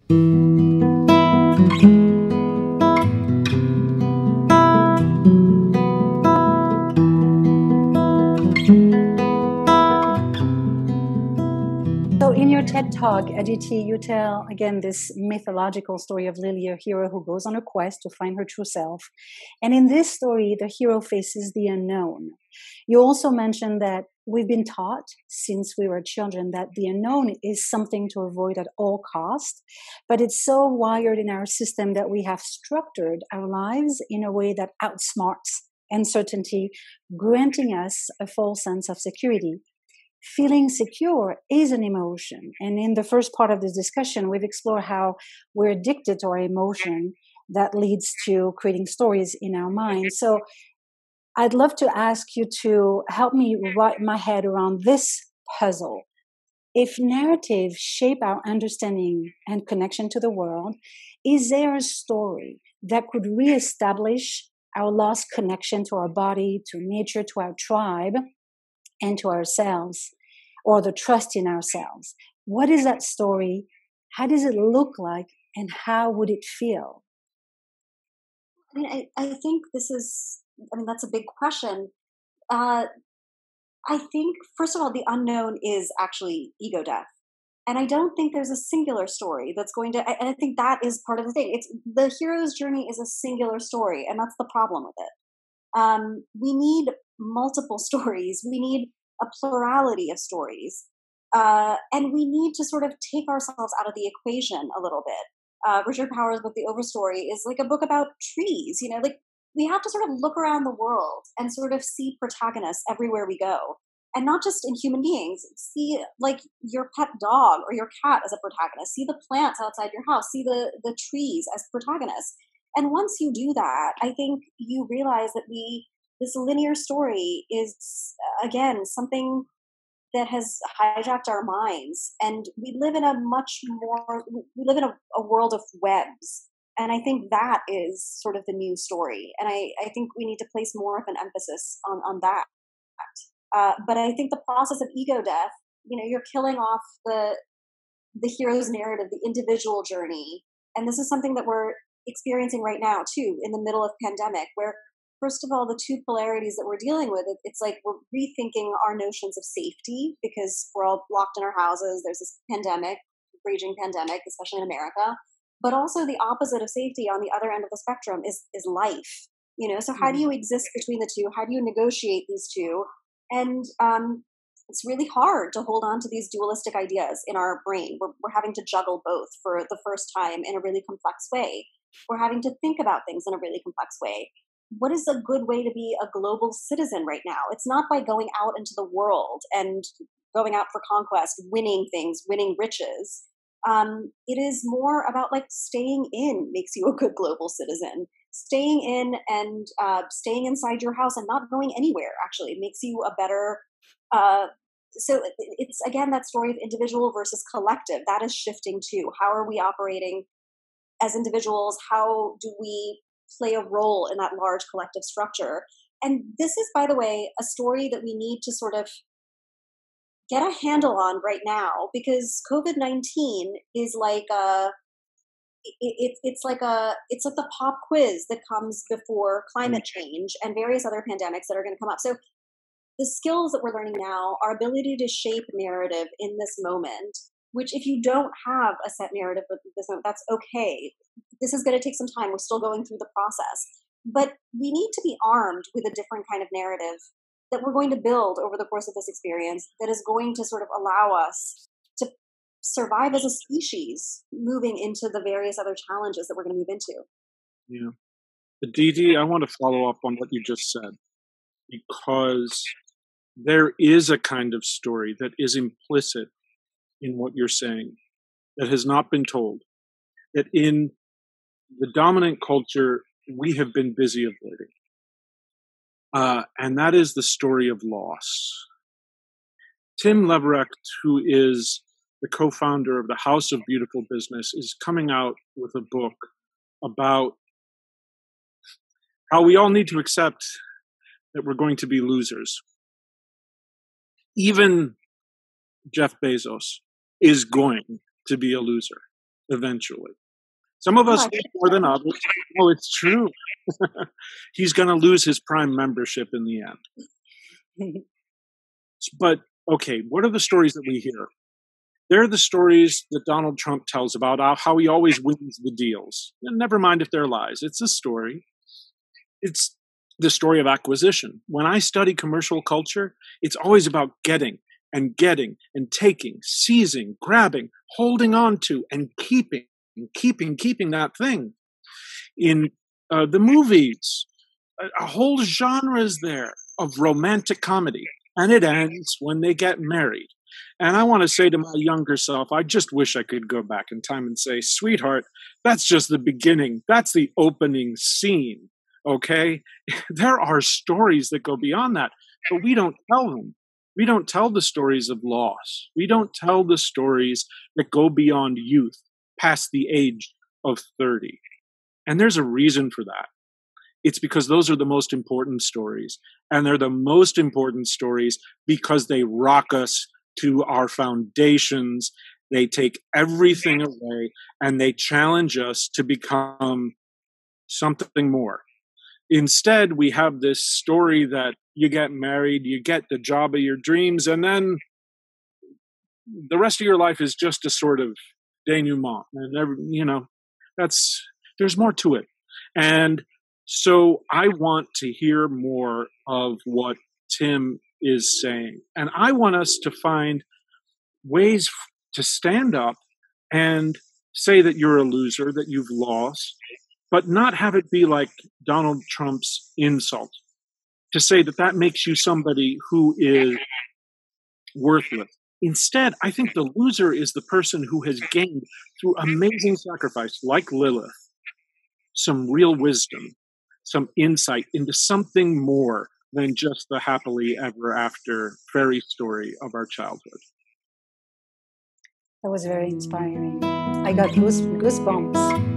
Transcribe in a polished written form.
So in your TED Talk, Aditi, you tell, again, this mythological story of Lily, a hero who goes on a quest to find her true self. And in this story, the hero faces the unknown. You also mentioned that we've been taught since we were children that the unknown is something to avoid at all costs, but it's so wired in our system that we have structured our lives in a way that outsmarts uncertainty, granting us a false sense of security. Feeling secure is an emotion. And in the first part of this discussion, we've explored how we're addicted to our emotion that leads to creating stories in our mind. So I'd love to ask you to help me wrap my head around this puzzle. If narratives shape our understanding and connection to the world, is there a story that could reestablish our lost connection to our body, to nature, to our tribe, and to ourselves, or the trust in ourselves? What is that story? How does it look like? And how would it feel? I mean, I think that's a big question. I think, first of all, the unknown is actually ego death. And I don't think there's a singular story that's going to, and I think that is part of the thing. It's the hero's journey is a singular story, and that's the problem with it. We need multiple stories. We need a plurality of stories. And we need to sort of take ourselves out of the equation a little bit. Richard Powers' book, The Overstory, is like a book about trees. Like we have to sort of look around the world and sort of see protagonists everywhere we go. And not just in human beings. See like your pet dog or your cat as a protagonist. See the plants outside your house. See the trees as protagonists. And once you do that, I think you realize that this linear story is, again, something that has hijacked our minds. And we live in a world of webs. And I think that is sort of the new story. And I think we need to place more of an emphasis on that. But I think the process of ego death, you're killing off the hero's narrative, the individual journey. And this is something that we're experiencing right now, too, in the middle of pandemic, where, first of all, the two polarities that we're dealing with, it's like we're rethinking our notions of safety because we're all locked in our houses. There's this raging pandemic, especially in America. But also the opposite of safety on the other end of the spectrum is life. So how do you exist between the two? How do you negotiate these two? And it's really hard to hold on to these dualistic ideas in our brain. We're having to juggle both for the first time in a really complex way. We're having to think about things in a really complex way. What is a good way to be a global citizen right now? It's not by going out into the world and going out for conquest, winning things, winning riches. It is more about like staying in makes you a good global citizen. Staying in and staying inside your house and not going anywhere actually makes you a better. So it's again that story of individual versus collective that is shifting too. How are we operating as individuals? How do we play a role in that large collective structure? And this is, by the way, a story that we need to sort of get a handle on right now because COVID-19 is like it's like the pop quiz that comes before climate change and various other pandemics that are going to come up. So the skills that we're learning now, our ability to shape narrative in this moment, which if you don't have a set narrative for this moment, that's okay. This is going to take some time. We're still going through the process. But we need to be armed with a different kind of narrative that we're going to build over the course of this experience that is going to sort of allow us to survive as a species moving into the various other challenges that we're going to move into. Yeah. Aditi, I want to follow up on what you just said because there is a kind of story that is implicit in what you're saying that has not been told, that in the dominant culture we have been busy avoiding. And that is the story of loss. Tim Leverecht, who is the co-founder of the House of Beautiful Business, is coming out with a book about how we all need to accept that we're going to be losers. Even Jeff Bezos is going to be a loser. eventually. Some of us more than others. Oh, it's true. He's going to lose his Prime membership in the end. But, okay, what are the stories that we hear? They're the stories that Donald Trump tells about how he always wins the deals. And never mind if they're lies. It's a story. It's the story of acquisition. When I study commercial culture, it's always about getting and taking, seizing, grabbing, holding on to, and keeping that thing. In the movies, a whole genre is there of romantic comedy, and it ends when they get married. And I want to say to my younger self, I just wish I could go back in time and say, sweetheart, that's just the beginning. That's the opening scene. Okay? There are stories that go beyond that, but we don't tell them. We don't tell the stories of loss. We don't tell the stories that go beyond youth, past the age of 30. And there's a reason for that. It's because those are the most important stories. And they're the most important stories because they rock us to our foundations. They take everything away and they challenge us to become something more. Instead, we have this story that you get married, you get the job of your dreams, and then the rest of your life is just a sort of denouement. And, there's more to it. And so I want to hear more of what Tim is saying. And I want us to find ways to stand up and say that you're a loser, that you've lost, but not have it be like Donald Trump's insult, to say that makes you somebody who is worthless. Instead, I think the loser is the person who has gained, through amazing sacrifice, like Lilith, some real wisdom, some insight into something more than just the happily ever after fairy story of our childhood. That was very inspiring. I got goosebumps.